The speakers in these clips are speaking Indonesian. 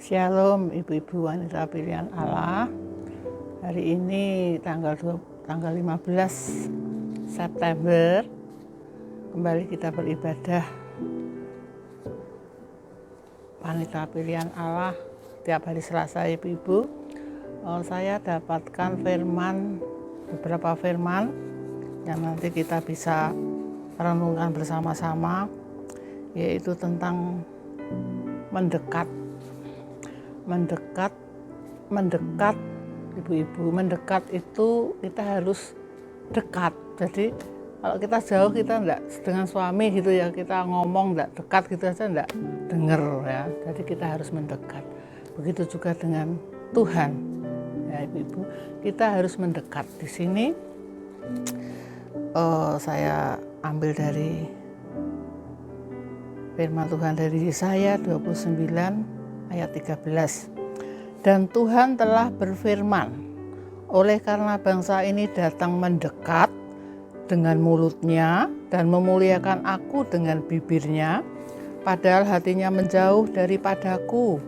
Shalom ibu-ibu wanita pilihan Allah. Hari ini tanggal 15 September kembali kita beribadah wanita pilihan Allah tiap hari Selasa ibu-ibu. Saya dapatkan beberapa firman yang nanti kita bisa renungkan bersama-sama, yaitu tentang mendekat ibu-ibu. Mendekat itu kita harus dekat. Jadi kalau kita jauh, kita enggak dengan suami gitu ya, kita ngomong enggak dekat gitu aja enggak denger ya. Jadi kita harus mendekat. Begitu juga dengan Tuhan ya ibu-ibu, kita harus mendekat. Di sini saya ambil dari firman Tuhan dari Yesaya 29 ayat 13. Dan Tuhan telah berfirman, oleh karena bangsa ini datang mendekat dengan mulutnya dan memuliakan aku dengan bibirnya, padahal hatinya menjauh daripadaku,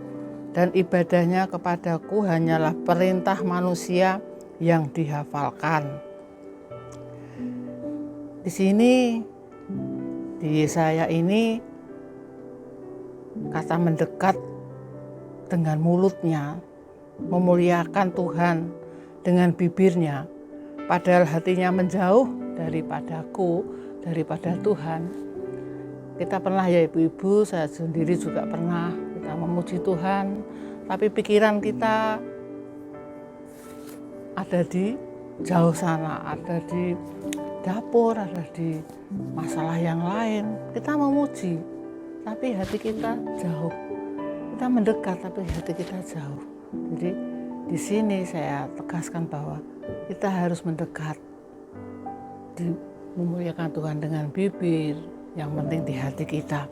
dan ibadahnya kepadaku hanyalah perintah manusia yang dihafalkan. Di sini di Yesaya ini kata mendekat dengan mulutnya, memuliakan Tuhan dengan bibirnya, padahal hatinya menjauh daripadaku, daripada Tuhan. Kita pernah ya ibu-ibu, saya sendiri juga pernah, kita memuji Tuhan, tapi pikiran kita ada di jauh sana, ada di dapur, ada di masalah yang lain. Kita memuji, tapi hati kita jauh. Kita mendekat tapi hati kita jauh. Jadi di sini saya tegaskan bahwa kita harus mendekat, memuliakan Tuhan dengan bibir, yang penting di hati kita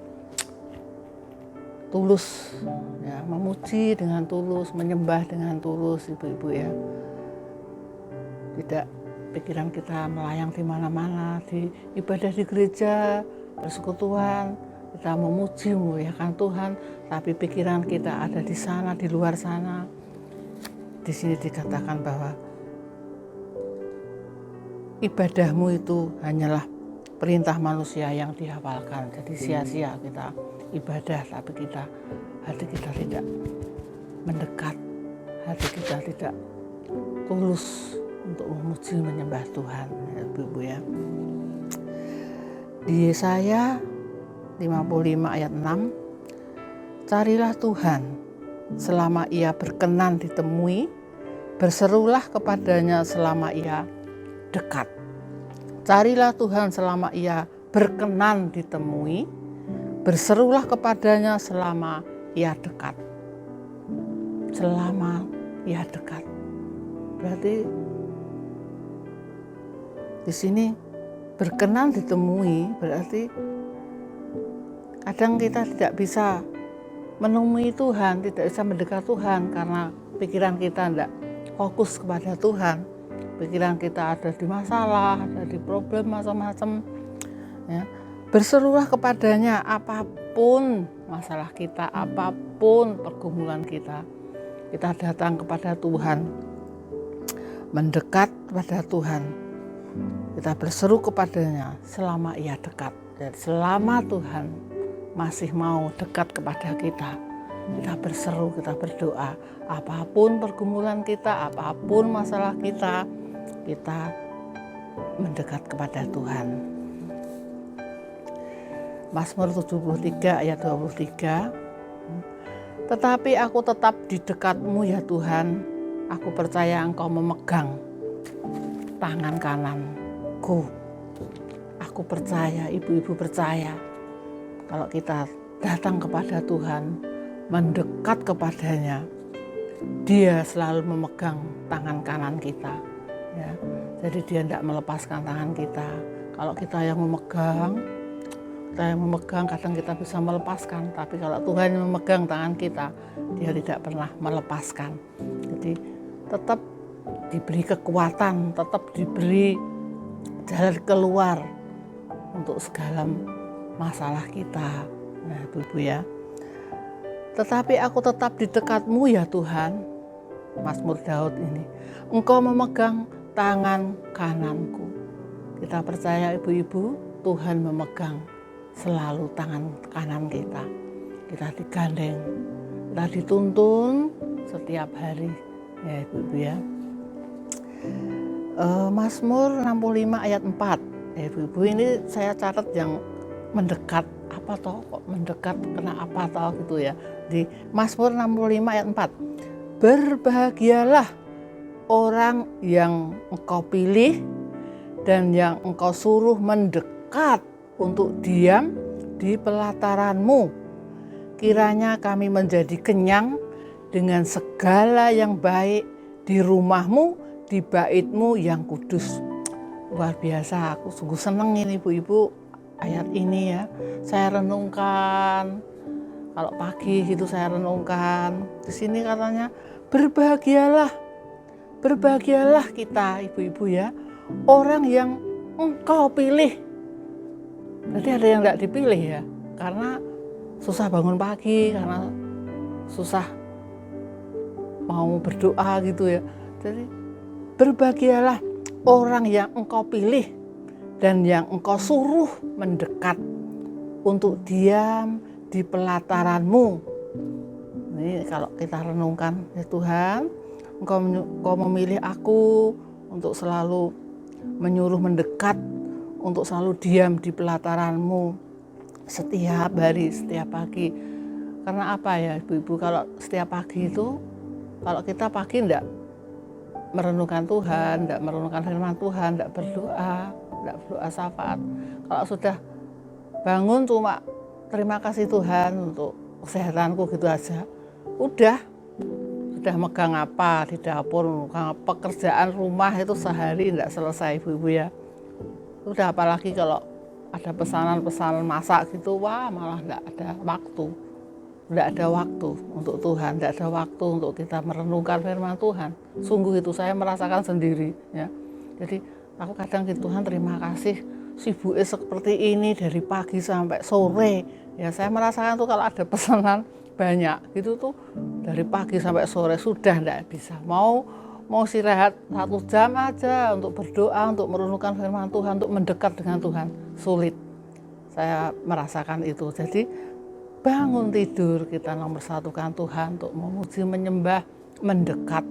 tulus ya, memuji dengan tulus, menyembah dengan tulus ibu-ibu ya. Tidak pikiran kita melayang di mana-mana, di ibadah di gereja, persekutuan, kita memuji, memuliakan Tuhan, tapi pikiran kita ada di sana, di luar sana. Di sini dikatakan bahwa ibadahmu itu hanyalah perintah manusia yang dihafalkan. Jadi sia-sia kita ibadah, tapi hati kita tidak mendekat, hati kita tidak tulus untuk memuji, menyembah Tuhan ya, ibu-ibu ya. Di Yesaya 55 ayat 6, carilah Tuhan selama ia berkenan ditemui, berserulah kepadanya selama ia dekat. Carilah Tuhan selama ia berkenan ditemui, berserulah kepadanya selama ia dekat. Selama ia dekat. Berarti di sini berkenan ditemui berarti kadang kita tidak bisa menemui Tuhan, tidak bisa mendekat Tuhan karena pikiran kita tidak fokus kepada Tuhan. Pikiran kita ada di masalah, ada di problem macam-macam. Ya. Berserulah kepadanya apapun masalah kita, apapun pergumulan kita. Kita datang kepada Tuhan, mendekat kepada Tuhan. Kita berseru kepadanya selama ia dekat. Jadi selama Tuhan masih mau dekat kepada kita berseru, kita berdoa, apapun pergumulan kita, apapun masalah kita mendekat kepada Tuhan. Mazmur 73 ayat 23, tetapi aku tetap di dekatmu ya Tuhan, aku percaya engkau memegang tangan kananku. Aku percaya, ibu-ibu percaya, kalau kita datang kepada Tuhan, mendekat kepadanya, Dia selalu memegang tangan kanan kita. Ya. Jadi Dia tidak melepaskan tangan kita. Kalau kita yang memegang, kadang kita bisa melepaskan. Tapi kalau Tuhan yang memegang tangan kita, Dia tidak pernah melepaskan. Jadi tetap diberi kekuatan, tetap diberi jalan keluar untuk segala masalah kita. Nah, ibu-ibu ya. Tetapi aku tetap di dekat-Mu ya Tuhan. Mazmur Daud ini. Engkau memegang tangan kananku. Kita percaya ibu-ibu, Tuhan memegang selalu tangan kanan kita. Kita digandeng, kita dituntun setiap hari. Ya ibu-ibu ya. Mazmur 65 ayat 4. Ya ibu-ibu, ini saya catat yang mendekat. Apa toh kok mendekat, kena apa toh gitu ya. Di Mazmur 65 ayat 4. Berbahagialah orang yang Engkau pilih dan yang Engkau suruh mendekat untuk diam di pelataran-Mu. Kiranya kami menjadi kenyang dengan segala yang baik di rumah-Mu, di bait-Mu yang kudus. Luar biasa, aku sungguh senang ini ibu-ibu ayat ini ya. Saya renungkan, kalau pagi gitu saya renungkan. Di sini katanya berbahagialah kita ibu-ibu ya, orang yang Engkau pilih. Berarti ada yang tidak dipilih ya, karena susah bangun pagi, karena susah mau berdoa gitu ya. Jadi berbahagialah orang yang Engkau pilih dan yang Engkau suruh mendekat untuk diam di pelataran-Mu. Ini kalau kita renungkan, ya Tuhan, Engkau memilih aku untuk selalu menyuruh mendekat, untuk selalu diam di pelataran-Mu setiap hari, setiap pagi. Karena apa ya ibu-ibu, kalau setiap pagi itu, kalau kita pagi enggak merenungkan Tuhan, enggak merenungkan firman Tuhan, enggak berdoa syafaat. Kalau sudah bangun cuma terima kasih Tuhan untuk kesehatanku gitu aja, udah megang apa di dapur, megang pekerjaan rumah itu sehari enggak selesai ibu-ibu ya. Udah apalagi kalau ada pesanan masak gitu, wah malah enggak ada waktu untuk Tuhan, enggak ada waktu untuk kita merenungkan firman Tuhan. Sungguh itu saya merasakan sendiri ya. Jadi aku kadang gitu, Tuhan terima kasih sibuknya seperti ini dari pagi sampai sore. Ya saya merasakan tuh kalau ada pesanan banyak gitu tuh dari pagi sampai sore sudah enggak bisa. Mau istirahat 1 jam aja untuk berdoa, untuk merenungkan firman Tuhan, untuk mendekat dengan Tuhan, sulit. Saya merasakan itu. Jadi bangun tidur kita nomor satukan Tuhan untuk memuji, menyembah, mendekat.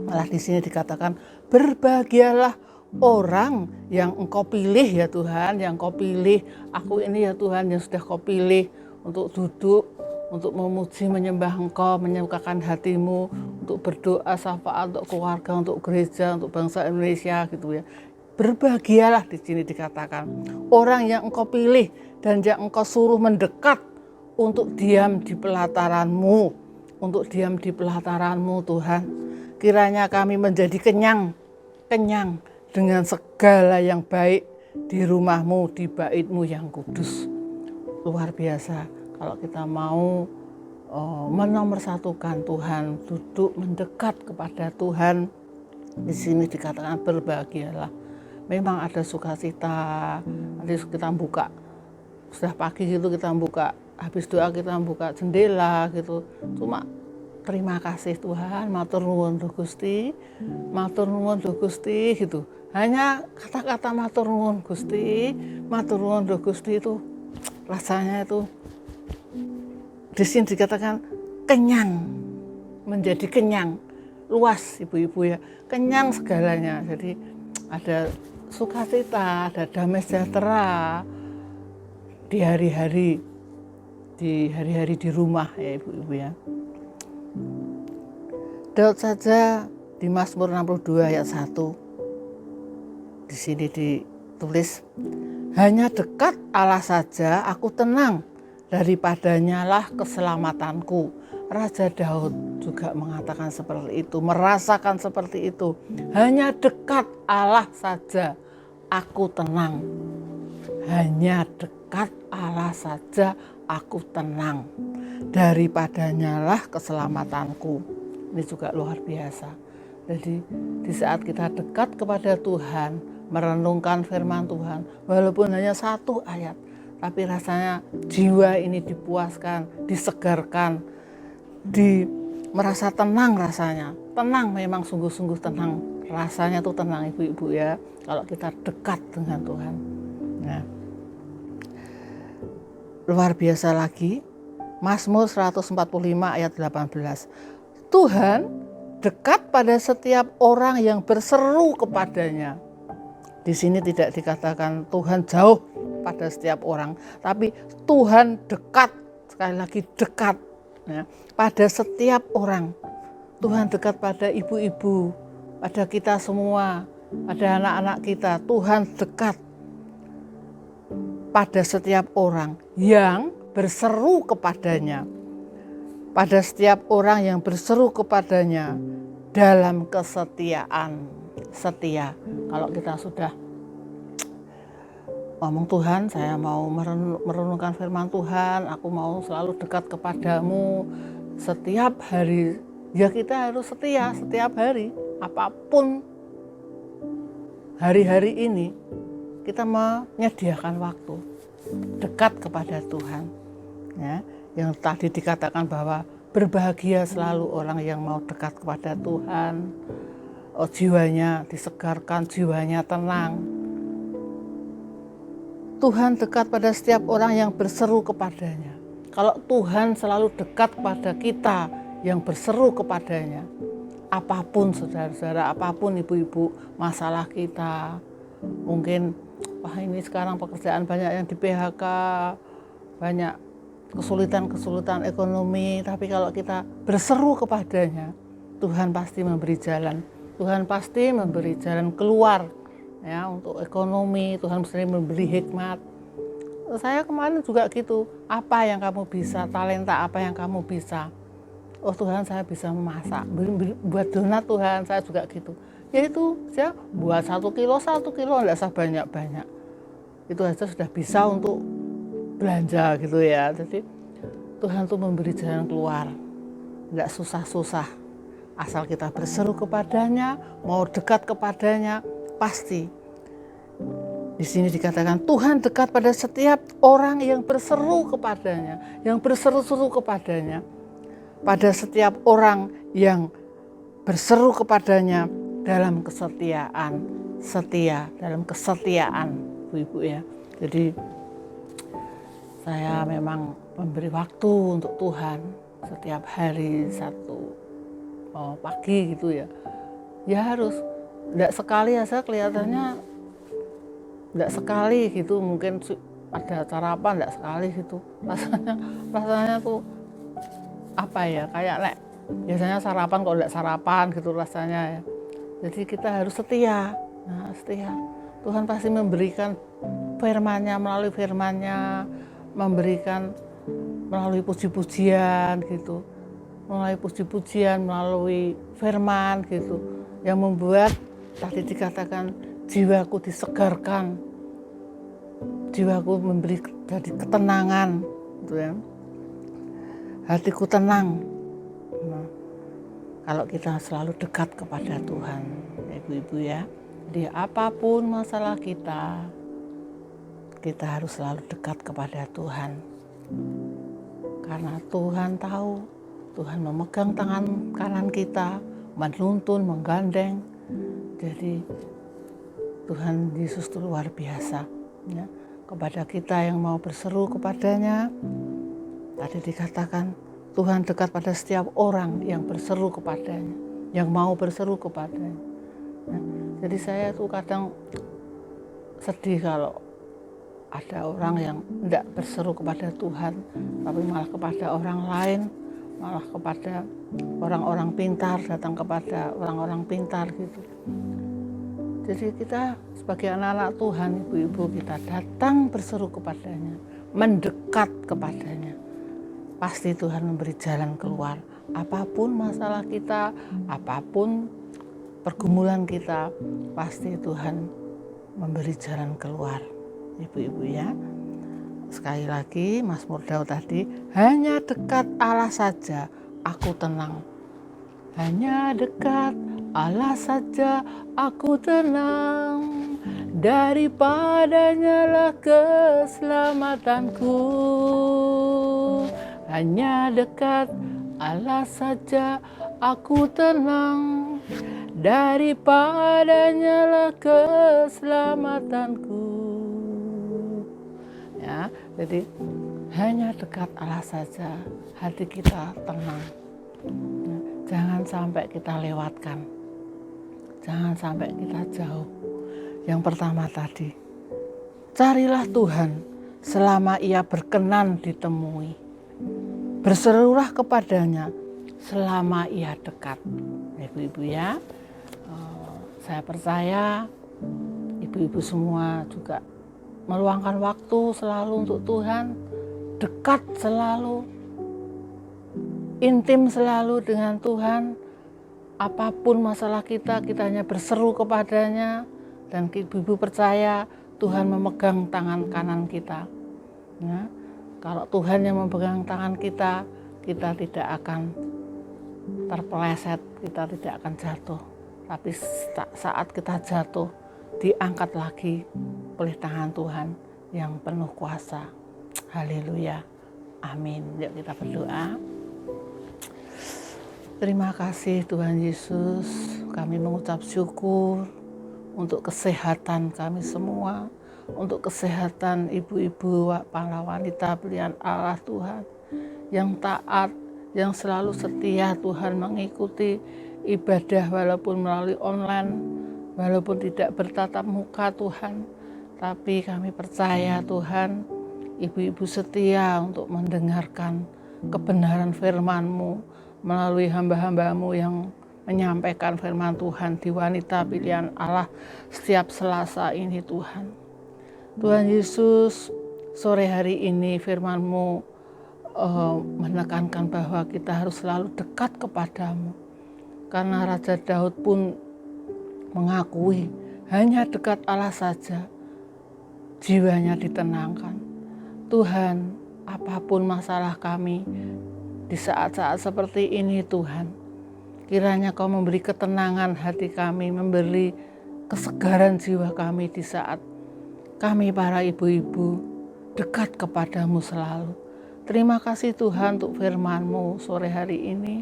Malah di sini dikatakan berbahagialah orang yang Engkau pilih ya Tuhan, yang Kau pilih. Aku ini ya Tuhan yang sudah Kau pilih untuk duduk, untuk memuji, menyembah Engkau, menyukakan hati-Mu, untuk berdoa syafaat untuk keluarga, untuk gereja, untuk bangsa Indonesia gitu ya. Berbahagialah di sini dikatakan orang yang Engkau pilih dan yang Engkau suruh mendekat untuk diam di pelataran-Mu, untuk diam di pelataran-Mu Tuhan. Kiranya kami menjadi kenyang dengan segala yang baik di rumah-Mu, di bait-Mu yang kudus. Luar biasa kalau kita mau menomorsatukan Tuhan, duduk mendekat kepada Tuhan. Di sini dikatakan berbahagialah. Memang ada sukacita. Nanti kita buka, sudah pagi gitu kita buka, habis doa kita buka jendela gitu. Cuma terima kasih Tuhan, matur nuwun Duh Gusti gitu. Hanya kata-kata matur nuwun Duh Gusti itu rasanya itu di sini dikatakan kenyang, menjadi kenyang, luas ibu-ibu ya, kenyang segalanya. Jadi ada sukacita, ada damai sejahtera di hari-hari di rumah ya ibu-ibu ya. Daud saja di Mazmur 62 ayat 1 di sini ditulis, hanya dekat Allah saja aku tenang, daripadanya lah keselamatanku. Raja Daud juga mengatakan seperti itu, merasakan seperti itu. Hanya dekat Allah saja aku tenang. Hanya dekat Allah saja aku tenang. Daripadanya lah keselamatanku. Ini juga luar biasa. Jadi di saat kita dekat kepada Tuhan, merenungkan firman Tuhan, walaupun hanya 1 ayat, tapi rasanya jiwa ini dipuaskan, disegarkan. merasa tenang rasanya. Tenang, memang sungguh-sungguh tenang. Rasanya tuh tenang ibu-ibu ya, kalau kita dekat dengan Tuhan. Nah, luar biasa lagi, Mazmur 145 ayat 18. Tuhan dekat pada setiap orang yang berseru kepadanya. Di sini tidak dikatakan Tuhan jauh pada setiap orang, tapi Tuhan dekat, sekali lagi dekat ya, pada setiap orang. Tuhan dekat pada ibu-ibu, pada kita semua, pada anak-anak kita. Tuhan dekat pada setiap orang yang berseru kepadanya. Pada setiap orang yang berseru kepadanya dalam kesetiaan. Setia. Kalau kita sudah ngomong, Tuhan, saya mau merenungkan firman Tuhan, aku mau selalu dekat kepadamu setiap hari. Ya kita harus setia setiap hari, apapun hari-hari ini kita menyediakan waktu dekat kepada Tuhan. Ya, yang tadi dikatakan bahwa berbahagia selalu orang yang mau dekat kepada Tuhan. Jiwanya disegarkan, jiwanya tenang. Tuhan dekat pada setiap orang yang berseru kepadanya. Kalau Tuhan selalu dekat pada kita yang berseru kepadanya, apapun saudara-saudara, apapun ibu-ibu, masalah kita, mungkin wah ini sekarang pekerjaan banyak yang di PHK, banyak kesulitan-kesulitan ekonomi, tapi kalau kita berseru kepadanya, Tuhan pasti memberi jalan. Tuhan pasti memberi jalan keluar ya, untuk ekonomi. Tuhan pasti memberi hikmat. Saya kemarin juga gitu, apa yang kamu bisa, talenta apa yang kamu bisa. Oh Tuhan, saya bisa memasak, buat donat Tuhan, saya juga gitu. Yaitu saya buat 1 kilo, enggak usah banyak-banyak. Itu aja sudah bisa untuk belanja gitu ya. Jadi Tuhan tuh memberi jalan keluar, enggak susah-susah. Asal kita berseru kepadanya, mau dekat kepadanya, pasti. Di sini dikatakan Tuhan dekat pada setiap orang yang berseru kepadanya, yang berseru-seru kepadanya. Pada setiap orang yang berseru kepadanya dalam kesetiaan, setia, dalam kesetiaan, ibu-ibu ya. Jadi saya memang memberi waktu untuk Tuhan setiap hari satu pagi gitu ya. Ya harus, enggak sekali aja kelihatannya, enggak sekali gitu, mungkin ada sarapan enggak sekali gitu. Rasanya tuh apa ya, kayak biasanya sarapan kok enggak sarapan gitu rasanya ya. Jadi kita harus setia. Nah, setia. Tuhan pasti memberikan firman-Nya, melalui firman-Nya, memberikan melalui puji-pujian gitu. Melalui puji-pujian, melalui firman gitu. Yang membuat tadi dikatakan jiwaku disegarkan. Jiwaku memberi jadi ketenangan gitu ya. Hatiku tenang. Nah, kalau kita selalu dekat kepada Tuhan, ibu-ibu ya, di apapun masalah kita harus selalu dekat kepada Tuhan. Karena Tuhan tahu, Tuhan memegang tangan kanan kita, menuntun, menggandeng. Jadi Tuhan Yesus itu luar biasa. Ya. Kepada kita yang mau berseru kepadanya, tadi dikatakan Tuhan dekat pada setiap orang yang berseru kepadanya, yang mau berseru kepadanya. Nah, jadi saya tuh kadang sedih kalau ada orang yang tidak berseru kepada Tuhan, tapi malah kepada orang lain, malah kepada orang-orang pintar, datang kepada orang-orang pintar gitu. Jadi kita sebagai anak-anak Tuhan, ibu-ibu, kita datang berseru kepadanya, mendekat kepadanya. Pasti Tuhan memberi jalan keluar. Apapun masalah kita, apapun pergumulan kita, pasti Tuhan memberi jalan keluar. Ibu-ibu ya. Sekali lagi Mazmur Daud tadi, hanya dekat Allah saja aku tenang. Hanya dekat Allah saja aku tenang. Daripadanya lah keselamatanku. Hanya dekat Allah saja aku tenang, daripadanya lah keselamatanku. Ya, jadi hanya dekat Allah saja hati kita tenang. Jangan sampai kita lewatkan, jangan sampai kita jauh. Yang pertama tadi, carilah Tuhan selama Ia berkenan ditemui. Berserulah kepadanya selama Ia dekat. Ibu-ibu ya, saya percaya ibu-ibu semua juga meluangkan waktu selalu untuk Tuhan, dekat selalu, intim selalu dengan Tuhan. Apapun masalah kita hanya berseru kepadanya, dan ibu-ibu percaya Tuhan memegang tangan kanan kita. Ya, kalau Tuhan yang memegang tangan kita, kita tidak akan terpeleset, kita tidak akan jatuh. Tapi saat kita jatuh, diangkat lagi oleh tangan Tuhan yang penuh kuasa. Haleluya. Amin. Yuk kita berdoa. Terima kasih Tuhan Yesus, kami mengucap syukur untuk kesehatan kami semua, untuk kesehatan ibu-ibu, para wanita pilihan Allah Tuhan, yang taat, yang selalu setia Tuhan mengikuti ibadah walaupun melalui online, walaupun tidak bertatap muka Tuhan. Tapi kami percaya Tuhan, ibu-ibu setia untuk mendengarkan kebenaran firman-Mu melalui hamba-hamba-Mu yang menyampaikan firman Tuhan di wanita pilihan Allah setiap Selasa ini Tuhan. Tuhan Yesus, sore hari ini firman-Mu menekankan bahwa kita harus selalu dekat kepadamu. Karena Raja Daud pun mengakui hanya dekat Allah saja jiwanya ditenangkan. Tuhan, apapun masalah kami di saat-saat seperti ini Tuhan, kiranya Kau memberi ketenangan hati kami, memberi kesegaran jiwa kami di saat kami para ibu-ibu dekat kepadamu selalu. Terima kasih Tuhan untuk firman-Mu sore hari ini.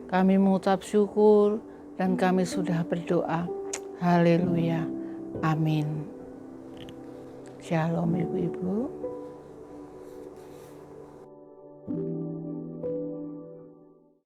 Kami mengucap syukur dan kami sudah berdoa. Haleluya. Amin. Shalom ibu-ibu.